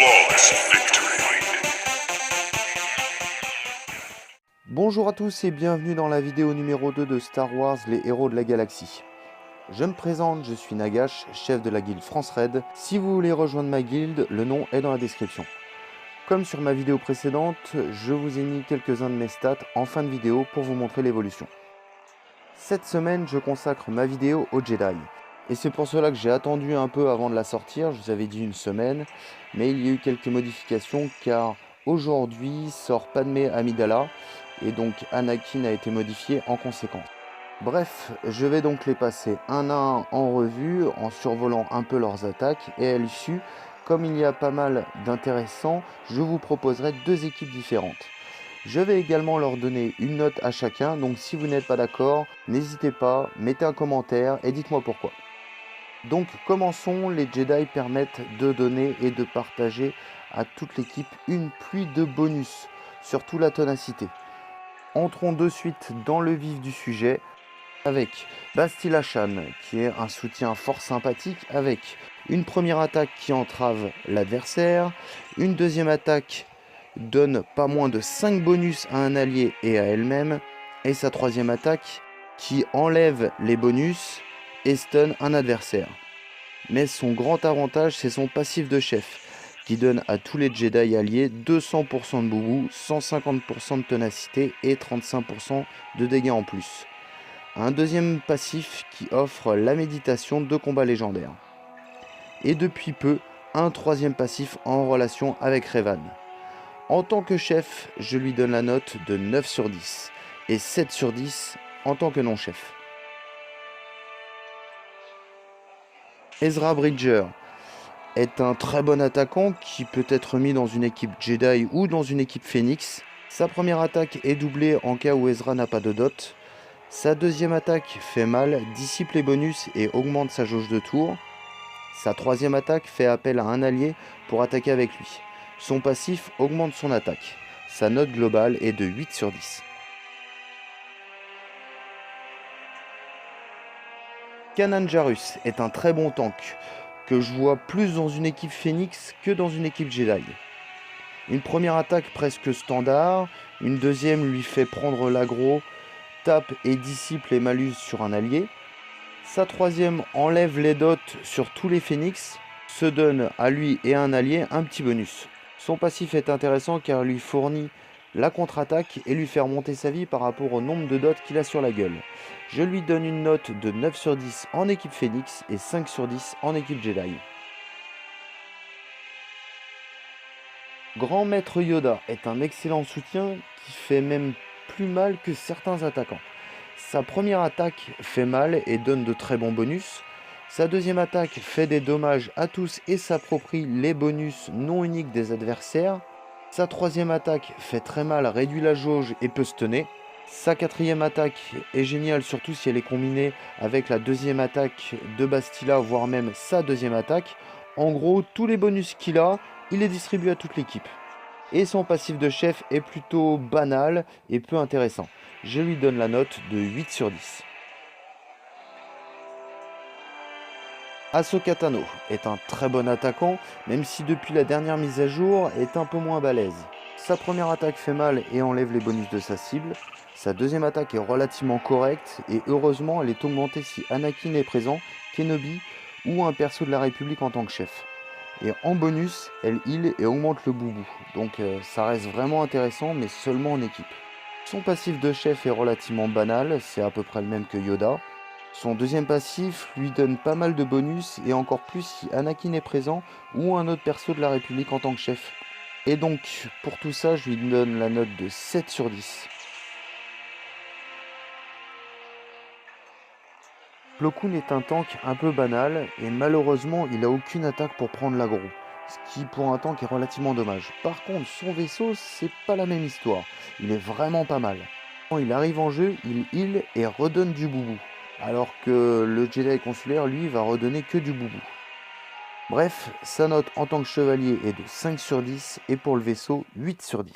Flawless victory. Bonjour à tous et bienvenue dans la vidéo numéro 2 de Star Wars, les héros de la galaxie. Je me présente, je suis Nagash, chef de la guilde France Red. Si vous voulez rejoindre ma guilde, le nom est dans la description. Comme sur ma vidéo précédente, je vous ai mis quelques-uns de mes stats en fin de vidéo pour vous montrer l'évolution. Cette semaine, je consacre ma vidéo aux Jedi. Et c'est pour cela que j'ai attendu un peu avant de la sortir, je vous avais dit une semaine, mais il y a eu quelques modifications car aujourd'hui sort Padmé Amidala et donc Anakin a été modifié en conséquence. Bref, je vais donc les passer un à un en revue en survolant un peu leurs attaques et à l'issue, comme il y a pas mal d'intéressants, je vous proposerai deux équipes différentes. Je vais également leur donner une note à chacun, donc si vous n'êtes pas d'accord, n'hésitez pas, mettez un commentaire et dites-moi pourquoi. Donc commençons, les Jedi permettent de donner et de partager à toute l'équipe une pluie de bonus, surtout la ténacité. Entrons de suite dans le vif du sujet avec Bastila Ashan qui est un soutien fort sympathique avec une première attaque qui entrave l'adversaire, une deuxième attaque donne pas moins de 5 bonus à un allié et à elle-même, et sa troisième attaque qui enlève les bonus et stun un adversaire. Mais son grand avantage, c'est son passif de chef, qui donne à tous les Jedi alliés 200% de boubou, 150% de ténacité et 35% de dégâts en plus. Un deuxième passif qui offre la méditation de combat légendaire. Et depuis peu, un troisième passif en relation avec Revan. En tant que chef, je lui donne la note de 9 sur 10 et 7 sur 10 en tant que non-chef. Ezra Bridger est un très bon attaquant qui peut être mis dans une équipe Jedi ou dans une équipe Phoenix. Sa première attaque est doublée en cas où Ezra n'a pas de dot. Sa deuxième attaque fait mal, dissipe les bonus et augmente sa jauge de tour. Sa troisième attaque fait appel à un allié pour attaquer avec lui. Son passif augmente son attaque. Sa note globale est de 8 sur 10. Kanan Jarrus est un très bon tank, que je vois plus dans une équipe Phoenix que dans une équipe Jedi. Une première attaque presque standard, une deuxième lui fait prendre l'aggro, tape et dissipe les malus sur un allié. Sa troisième enlève les dots sur tous les Phoenix, se donne à lui et à un allié un petit bonus. Son passif est intéressant car il lui fournit la contre-attaque et lui fait remonter sa vie par rapport au nombre de dots qu'il a sur la gueule. Je lui donne une note de 9 sur 10 en équipe Phoenix et 5 sur 10 en équipe Jedi. Grand Maître Yoda est un excellent soutien qui fait même plus mal que certains attaquants. Sa première attaque fait mal et donne de très bons bonus. Sa deuxième attaque fait des dommages à tous et s'approprie les bonus non uniques des adversaires. Sa troisième attaque fait très mal, réduit la jauge et peut stunner. Sa quatrième attaque est géniale, surtout si elle est combinée avec la deuxième attaque de Bastila, voire même sa deuxième attaque. En gros, tous les bonus qu'il a, il les distribue à toute l'équipe. Et son passif de chef est plutôt banal et peu intéressant. Je lui donne la note de 8 sur 10. Ahsoka Tano est un très bon attaquant, même si depuis la dernière mise à jour est un peu moins balèze. Sa première attaque fait mal et enlève les bonus de sa cible. Sa deuxième attaque est relativement correcte et heureusement elle est augmentée si Anakin est présent, Kenobi ou un perso de la République en tant que chef. Et en bonus, elle heal et augmente le boubou. Donc ça reste vraiment intéressant, mais seulement en équipe. Son passif de chef est relativement banal, c'est à peu près le même que Yoda. Son deuxième passif lui donne pas mal de bonus, et encore plus si Anakin est présent, ou un autre perso de la République en tant que chef. Et donc, pour tout ça, je lui donne la note de 7 sur 10. Plo Koon est un tank un peu banal et malheureusement il a aucune attaque pour prendre l'aggro, ce qui pour un tank est relativement dommage. Par contre son vaisseau c'est pas la même histoire, il est vraiment pas mal. Quand il arrive en jeu, il heal et redonne du boubou, alors que le Jedi consulaire lui va redonner que du boubou. Bref, sa note en tant que chevalier est de 5 sur 10 et pour le vaisseau 8 sur 10.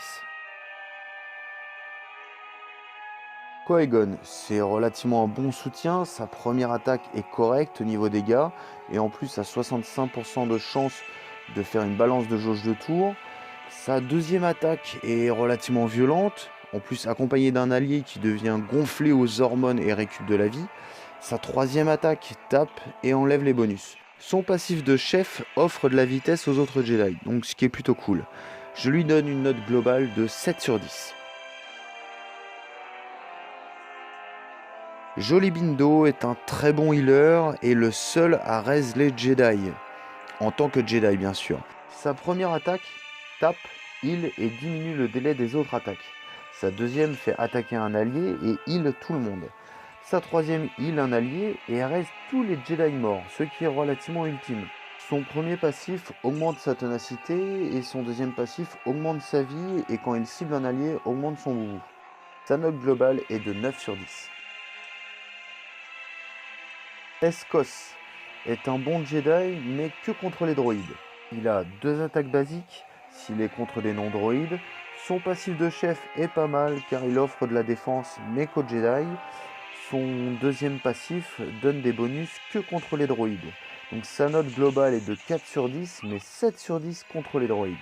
Qui-Gon, c'est relativement un bon soutien, sa première attaque est correcte au niveau dégâts, et en plus a 65% de chance de faire une balance de jauge de tour. Sa deuxième attaque est relativement violente, en plus accompagnée d'un allié qui devient gonflé aux hormones et récup de la vie. Sa troisième attaque tape et enlève les bonus. Son passif de chef offre de la vitesse aux autres Jedi, donc ce qui est plutôt cool. Je lui donne une note globale de 7 sur 10. Jolly Bindo est un très bon healer et le seul à raise les Jedi, en tant que Jedi bien sûr. Sa première attaque tape, heal et diminue le délai des autres attaques. Sa deuxième fait attaquer un allié et heal tout le monde. Sa troisième heal un allié et raise tous les Jedi morts, ce qui est relativement ultime. Son premier passif augmente sa ténacité et son deuxième passif augmente sa vie et quand il cible un allié augmente son boubou. Sa note globale est de 9 sur 10. Escos est un bon Jedi mais que contre les droïdes. Il a 2 attaques basiques s'il est contre des non-droïdes. Son passif de chef est pas mal car il offre de la défense mais qu'aux Jedi. Son deuxième passif donne des bonus que contre les droïdes. Donc sa note globale est de 4 sur 10 mais 7 sur 10 contre les droïdes.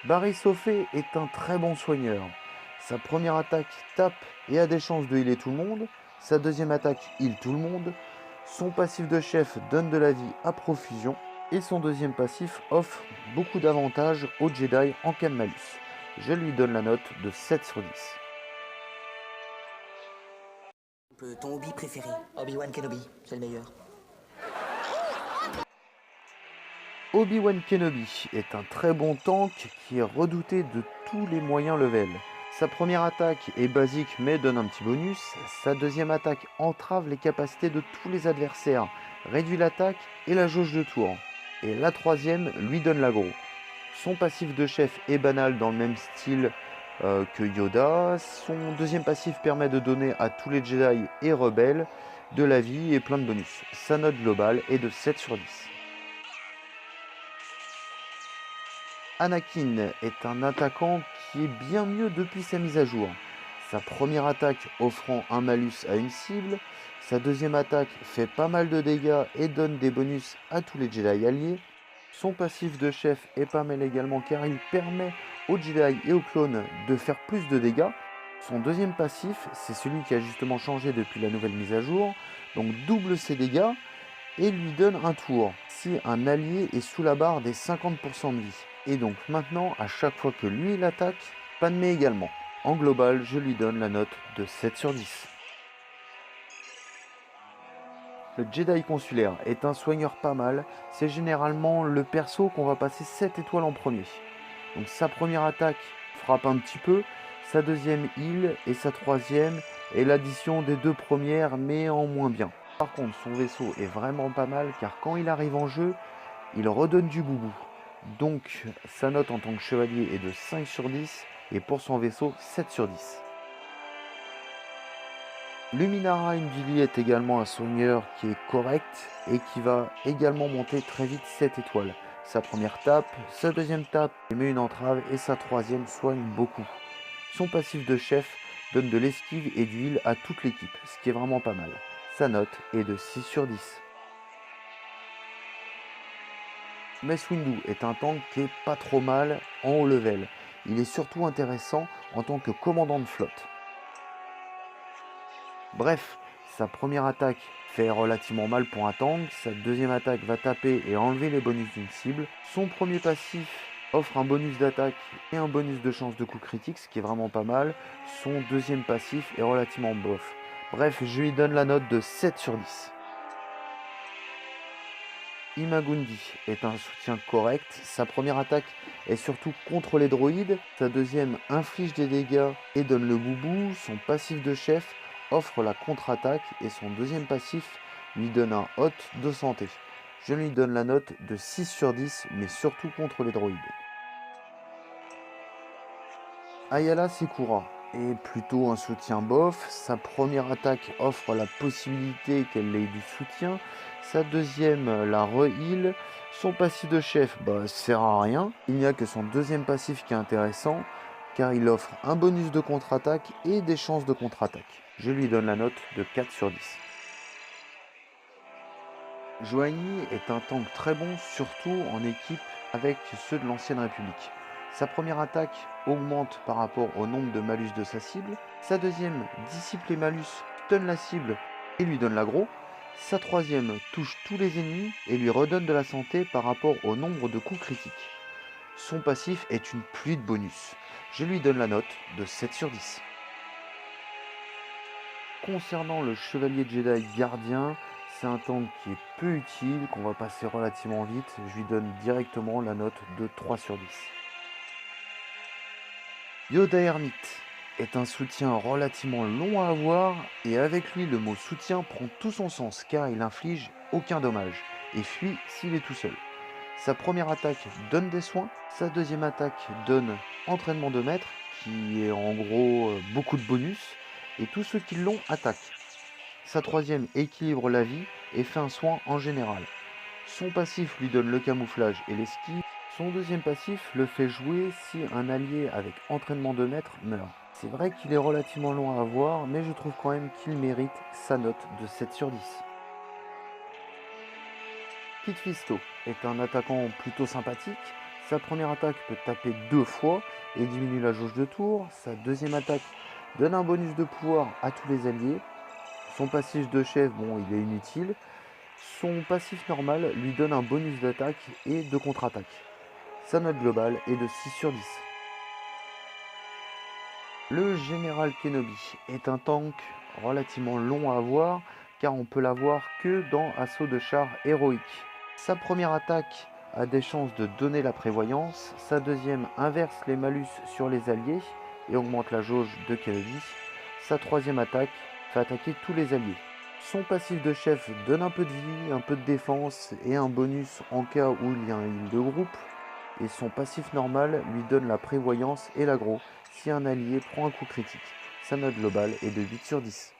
Barry Sophé est un très bon soigneur. Sa première attaque tape et a des chances de healer tout le monde. Sa deuxième attaque heal tout le monde. Son passif de chef donne de la vie à profusion. Et son deuxième passif offre beaucoup d'avantages aux Jedi en cas de malus. Je lui donne la note de 7 sur 10. Ton hobby préféré? Obi-Wan Kenobi, c'est le meilleur. Obi-Wan Kenobi est un très bon tank qui est redouté de tous les moyens level. Sa première attaque est basique mais donne un petit bonus. Sa deuxième attaque entrave les capacités de tous les adversaires, réduit l'attaque et la jauge de tour. Et la troisième lui donne l'aggro. Son passif de chef est banal dans le même style que Yoda. Son deuxième passif permet de donner à tous les Jedi et rebelles de la vie et plein de bonus. Sa note globale est de 7 sur 10. Anakin est un attaquant qui est bien mieux depuis sa mise à jour. Sa première attaque offrant un malus à une cible, sa deuxième attaque fait pas mal de dégâts et donne des bonus à tous les Jedi alliés. Son passif de chef est pas mal également car il permet aux Jedi et aux clones de faire plus de dégâts. Son deuxième passif, c'est celui qui a justement changé depuis la nouvelle mise à jour, donc double ses dégâts et lui donne un tour si un allié est sous la barre des 50% de vie. Et donc maintenant, à chaque fois que lui il attaque, Padmé également. En global, je lui donne la note de 7 sur 10. Le Jedi consulaire est un soigneur pas mal, c'est généralement le perso qu'on va passer 7 étoiles en premier. Donc sa première attaque frappe un petit peu, sa deuxième heal et sa troisième est l'addition des deux premières mais en moins bien. Par contre son vaisseau est vraiment pas mal car quand il arrive en jeu, il redonne du boubou. Donc sa note en tant que chevalier est de 5 sur 10 et pour son vaisseau 7 sur 10. Luminara Unduli est également un soigneur qui est correct et qui va également monter très vite 7 étoiles. Sa première tape, sa deuxième tape met une entrave et sa troisième soigne beaucoup. Son passif de chef donne de l'esquive et du heal à toute l'équipe, ce qui est vraiment pas mal. Sa note est de 6 sur 10. Mace Windu est un tank qui est pas trop mal en haut level. Il est surtout intéressant en tant que commandant de flotte. Bref, sa première attaque fait relativement mal pour un tank, sa deuxième attaque va taper et enlever les bonus d'une cible, son premier passif offre un bonus d'attaque et un bonus de chance de coup critique, ce qui est vraiment pas mal, son deuxième passif est relativement bof. Bref, je lui donne la note de 7 sur 10. Imagundi est un soutien correct, sa première attaque est surtout contre les droïdes, sa deuxième inflige des dégâts et donne le boubou, son passif de chef offre la contre-attaque et son deuxième passif lui donne un hot de santé. Je lui donne la note de 6 sur 10 mais surtout contre les droïdes. Ayala Sekura est plutôt un soutien bof, sa première attaque offre la possibilité qu'elle ait du soutien, sa deuxième la re-heal, son passif de chef sert à rien, il n'y a que son deuxième passif qui est intéressant car il offre un bonus de contre-attaque et des chances de contre-attaque. Je lui donne la note de 4 sur 10. Joanny est un tank très bon, surtout en équipe avec ceux de l'ancienne République. Sa première attaque augmente par rapport au nombre de malus de sa cible. Sa deuxième dissipe les malus, stun la cible et lui donne l'aggro. Sa troisième touche tous les ennemis et lui redonne de la santé par rapport au nombre de coups critiques. Son passif est une pluie de bonus. Je lui donne la note de 7 sur 10. Concernant le chevalier Jedi gardien, c'est un tank qui est peu utile, qu'on va passer relativement vite. Je lui donne directement la note de 3 sur 10. Yoda Hermite est un soutien relativement long à avoir et avec lui le mot soutien prend tout son sens car il inflige aucun dommage et fuit s'il est tout seul. Sa première attaque donne des soins, sa deuxième attaque donne entraînement de maître qui est en gros beaucoup de bonus et tous ceux qui l'ont attaquent. Sa troisième équilibre la vie et fait un soin en général. Son passif lui donne le camouflage et l'esquive. Son deuxième passif le fait jouer si un allié avec entraînement de maître meurt. C'est vrai qu'il est relativement long à avoir, mais je trouve quand même qu'il mérite sa note de 7 sur 10. Kit Fisto est un attaquant plutôt sympathique. Sa première attaque peut taper 2 fois et diminue la jauge de tour. Sa deuxième attaque donne un bonus de pouvoir à tous les alliés. Son passif de chef, bon, il est inutile. Son passif normal lui donne un bonus d'attaque et de contre-attaque. Sa note globale est de 6 sur 10. Le Général Kenobi est un tank relativement long à avoir car on peut l'avoir que dans Assaut de char héroïque. Sa première attaque a des chances de donner la prévoyance, sa deuxième inverse les malus sur les alliés et augmente la jauge de Kenobi. Sa troisième attaque fait attaquer tous les alliés. Son passif de chef donne un peu de vie, un peu de défense et un bonus en cas où il y a un heal de groupe. Et son passif normal lui donne la prévoyance et l'aggro si un allié prend un coup critique. Sa note globale est de 8 sur 10.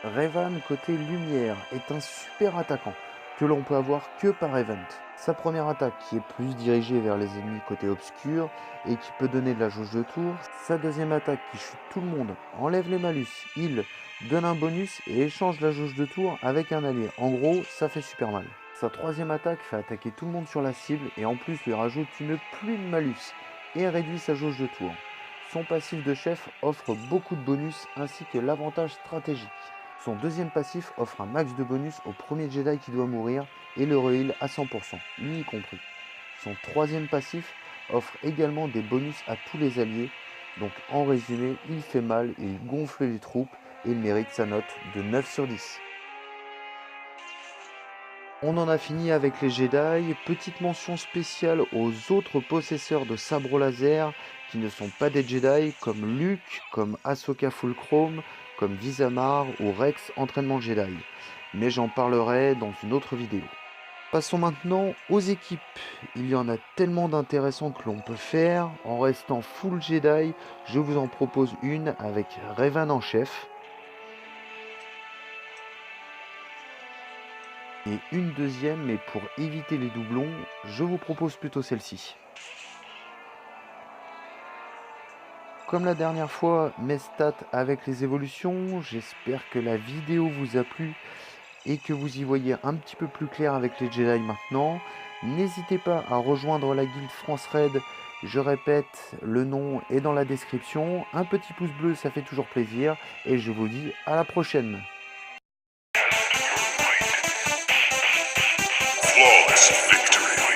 Revan côté lumière est un super attaquant que l'on peut avoir que par event. Sa première attaque qui est plus dirigée vers les ennemis côté obscur et qui peut donner de la jauge de tour. Sa deuxième attaque qui chute tout le monde, enlève les malus, heal, donne un bonus et échange la jauge de tour avec un allié. En gros, ça fait super mal. Sa troisième attaque fait attaquer tout le monde sur la cible et en plus lui rajoute une pluie de malus et réduit sa jauge de tour. Son passif de chef offre beaucoup de bonus ainsi que l'avantage stratégique. Son deuxième passif offre un max de bonus au premier Jedi qui doit mourir et le re-heal à 100%, lui y compris. Son troisième passif offre également des bonus à tous les alliés, donc en résumé, il fait mal, il gonfle les troupes et il mérite sa note de 9 sur 10. On en a fini avec les Jedi. Petite mention spéciale aux autres possesseurs de sabre laser qui ne sont pas des Jedi, comme Luke, comme Ahsoka Fulcrum, comme Visamar ou Rex Entraînement Jedi. Mais j'en parlerai dans une autre vidéo. Passons maintenant aux équipes. Il y en a tellement d'intéressants que l'on peut faire. En restant full Jedi, je vous en propose une avec Revan en chef. Et une deuxième, mais pour éviter les doublons, je vous propose plutôt celle-ci. Comme la dernière fois, mes stats avec les évolutions, j'espère que la vidéo vous a plu et que vous y voyez un petit peu plus clair avec les Jedi maintenant. N'hésitez pas à rejoindre la guilde France Raid, je répète, le nom est dans la description. Un petit pouce bleu, ça fait toujours plaisir et je vous dis à la prochaine. Flawless victory.